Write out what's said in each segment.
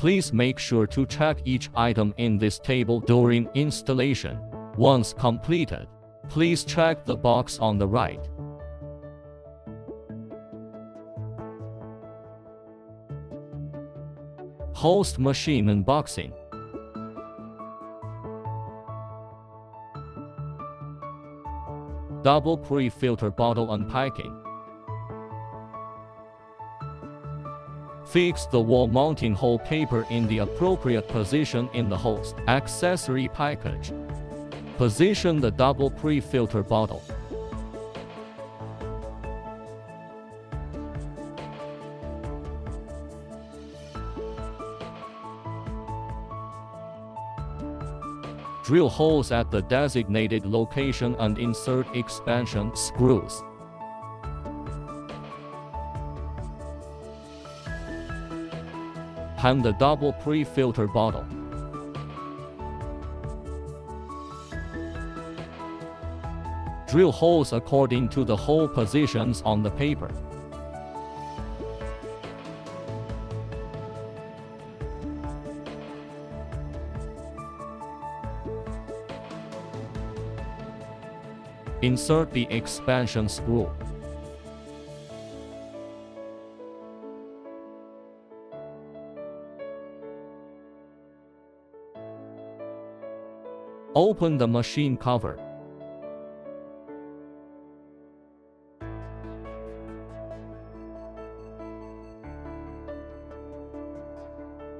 Please make sure to check each item in this table during installation. Once completed, please check the box on the right. Host machine unboxing. Double pre-filter bottle unpacking. Fix the wall mounting hole paper in the appropriate position in the host accessory package. Position the double pre-filter bottle. Drill holes at the designated location and insert expansion screws. Hang the double pre-filter bottle. Drill holes according to the hole positions on the paper. Insert the expansion screw. Open the machine cover.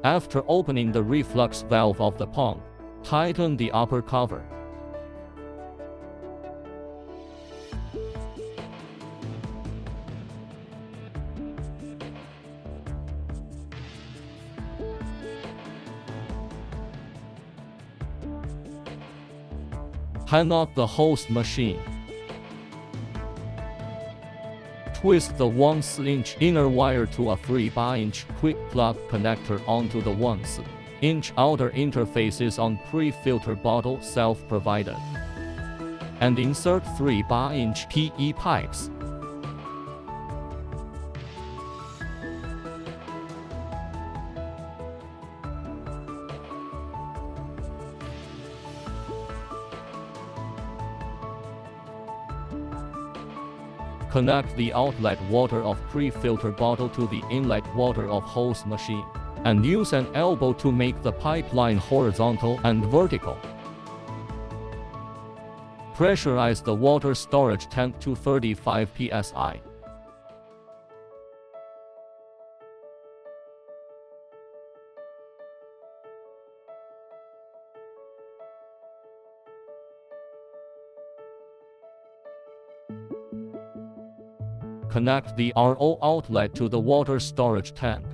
After opening the reflux valve of the pump, tighten the upper cover. Hang up the host machine. Twist the 1/8" inner wire to a 3/8" quick plug connector onto the 1/8" outer interfaces on pre-filter bottle self-provided. And insert 3/8" PE pipes. Connect the outlet water of pre-filter bottle to the inlet water of hose machine, and use an elbow to make the pipeline horizontal and vertical. Pressurize the water storage tank to 35 psi. Connect the RO outlet to the water storage tank.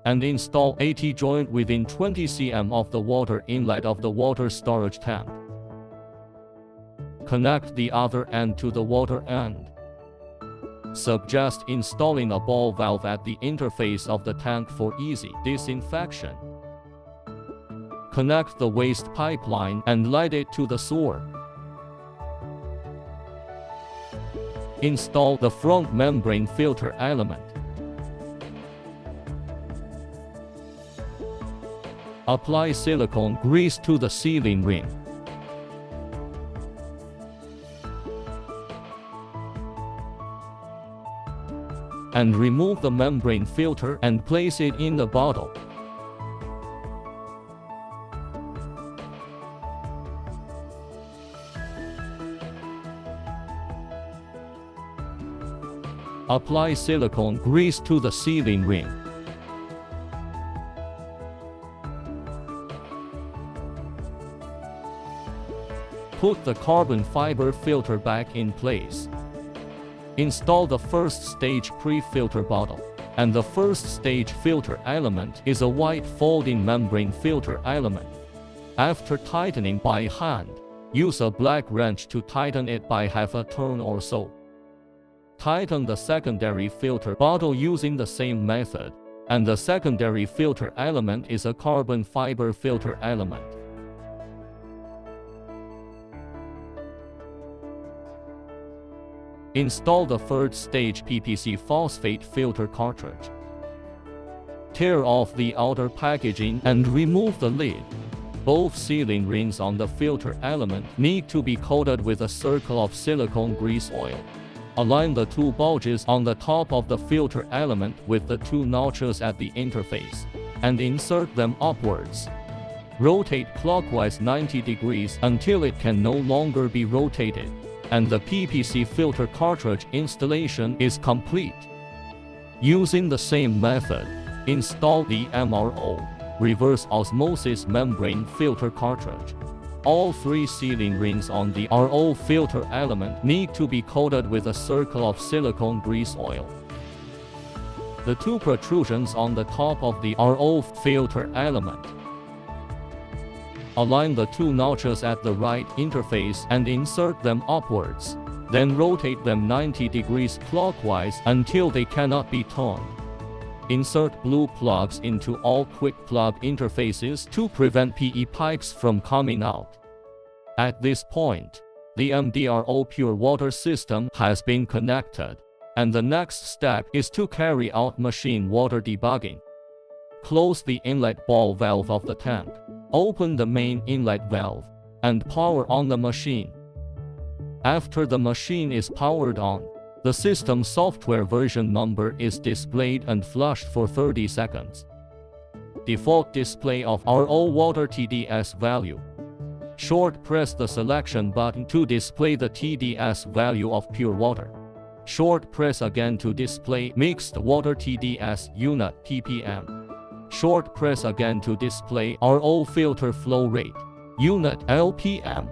And install AT joint within 20 cm of the water inlet of the water storage tank. Connect the other end to the water end. Suggest installing a ball valve at the interface of the tank for easy disinfection. Connect the waste pipeline and lead it to the sewer. Install the front membrane filter element. Apply silicone grease to the sealing ring. And remove the membrane filter and place it in the bottle. Apply silicone grease to the sealing ring. Put the carbon fiber filter back in place. Install the first stage pre-filter bottle. And the first stage filter element is a white folding membrane filter element. After tightening by hand, use a black wrench to tighten it by half a turn or so. Tighten the secondary filter bottle using the same method, and the secondary filter element is a carbon fiber filter element. Install the third stage PPC phosphate filter cartridge. Tear off the outer packaging and remove the lid. Both sealing rings on the filter element need to be coated with a circle of silicone grease oil. Align the two bulges on the top of the filter element with the two notches at the interface, and insert them upwards. Rotate clockwise 90 degrees until it can no longer be rotated, and the PPC filter cartridge installation is complete. Using the same method, install the MDRO Reverse Osmosis membrane filter cartridge. All three sealing rings on the RO filter element need to be coated with a circle of silicone grease oil. The two protrusions on the top of the RO filter element. Align the two notches at the right interface and insert them upwards. Then rotate them 90 degrees clockwise until they cannot be turned. Insert blue plugs into all quick plug interfaces to prevent PE pipes from coming out. At this point, the MDRO pure water system has been connected, and the next step is to carry out machine water debugging. Close the inlet ball valve of the tank. Open the main inlet valve, and power on the machine. After the machine is powered on, the system software version number is displayed and flushed for 30 seconds. Default display of RO water TDS value. Short press the selection button to display the TDS value of pure water. Short press again to display mixed water TDS unit ppm. Short press again to display RO filter flow rate, unit LPM.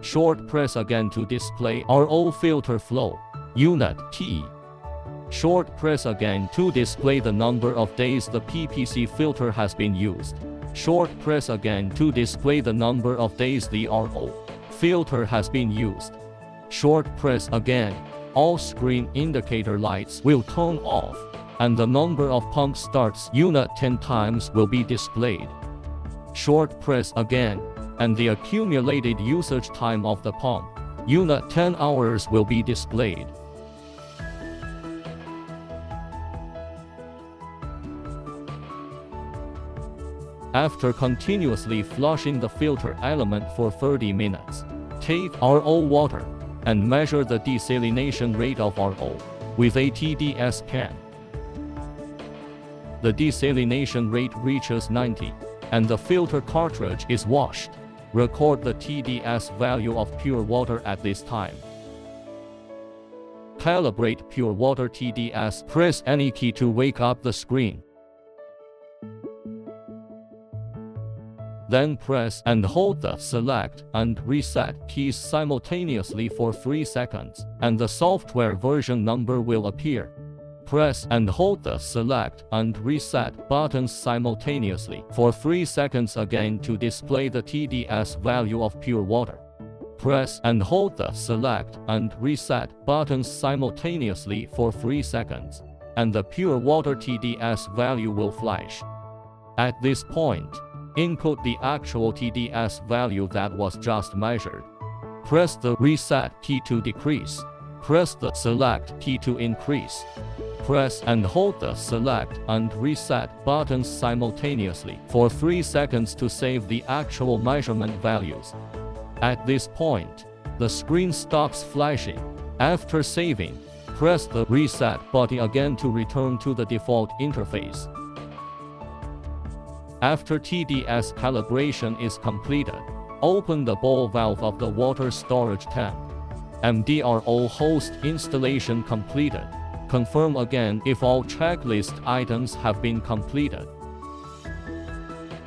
Short press again to display RO filter flow, unit T. Short press again to display the number of days the PPC filter has been used. Short press again to display the number of days the RO filter has been used. Short press again, all screen indicator lights will turn off, and the number of pump starts unit 10 times will be displayed. Short press again, and the accumulated usage time of the pump, unit 10 hours will be displayed. After continuously flushing the filter element for 30 minutes, take RO water and measure the desalination rate of RO with a TDS can. The desalination rate reaches 90, and the filter cartridge is washed. Record the TDS value of pure water at this time. Calibrate pure water TDS. Press any key to wake up the screen. Then press and hold the select and reset keys simultaneously for 3 seconds, and the software version number will appear. Press and hold the select and reset buttons simultaneously for 3 seconds again to display the TDS value of pure water. Press and hold the select and reset buttons simultaneously for 3 seconds, and the pure water TDS value will flash. At this point, input the actual TDS value that was just measured. Press the reset key to decrease. Press the select key to increase. Press and hold the select and reset buttons simultaneously for 3 seconds to save the actual measurement values. At this point, the screen stops flashing. After saving, press the reset button again to return to the default interface. After TDS calibration is completed, open the ball valve of the water storage tank. MDRO host installation completed. Confirm again if all checklist items have been completed.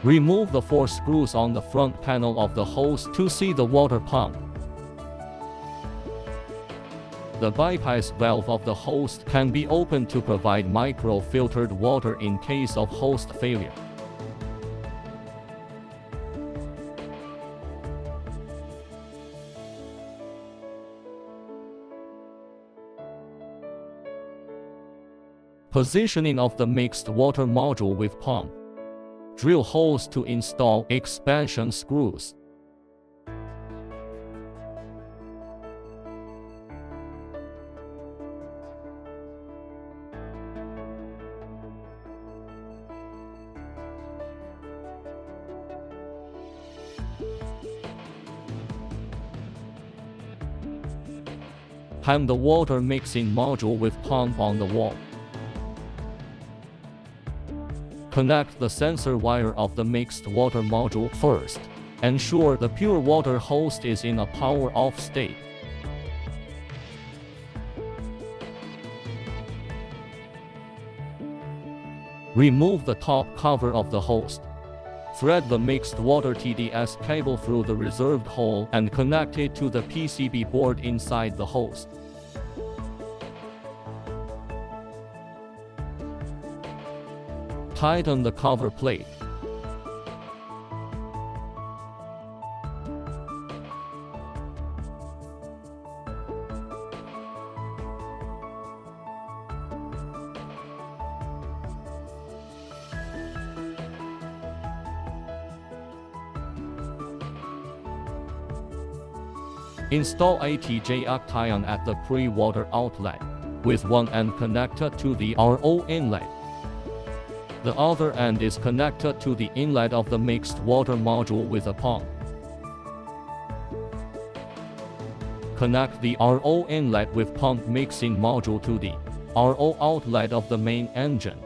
Remove the 4 screws on the front panel of the hose to see the water pump. The bypass valve of the hose can be opened to provide microfiltered water in case of hose failure. Positioning of the mixed water module with pump. Drill holes to install expansion screws. Hang the water mixing module with pump on the wall. Connect the sensor wire of the mixed water module first. Ensure the pure water hose is in a power off state. Remove the top cover of the hose. Thread the mixed water TDS cable through the reserved hole and connect it to the PCB board inside the hose. Tighten the cover plate. Install ATJ Action at the pre-water outlet, with one end connected to the RO inlet. The other end is connected to the inlet of the mixed water module with a pump. Connect the RO inlet with pump mixing module to the RO outlet of the main engine.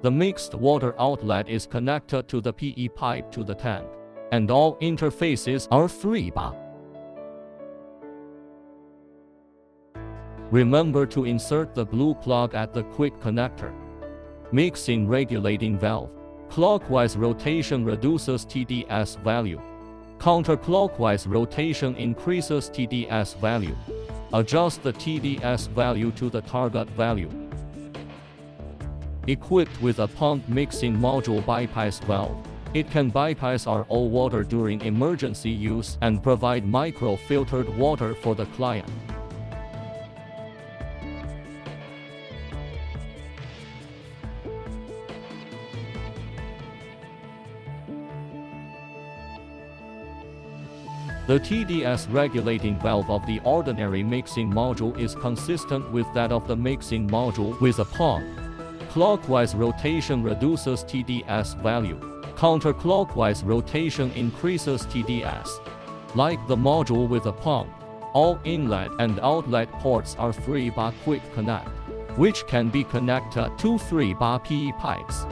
The mixed water outlet is connected to the PE pipe to the tank, and all interfaces are 3-bar. Remember to insert the blue plug at the quick connector. Mixing regulating valve. Clockwise rotation reduces TDS value. Counterclockwise rotation increases TDS value. Adjust the TDS value to the target value. Equipped with a pump mixing module bypass valve, it can bypass RO water during emergency use and provide microfiltered water for the client. The TDS regulating valve of the ordinary mixing module is consistent with that of the mixing module with a pump. Clockwise rotation reduces TDS value. Counterclockwise rotation increases TDS. Like the module with a pump, all inlet and outlet ports are 3-bar quick connect, which can be connected to 3-bar PE pipes.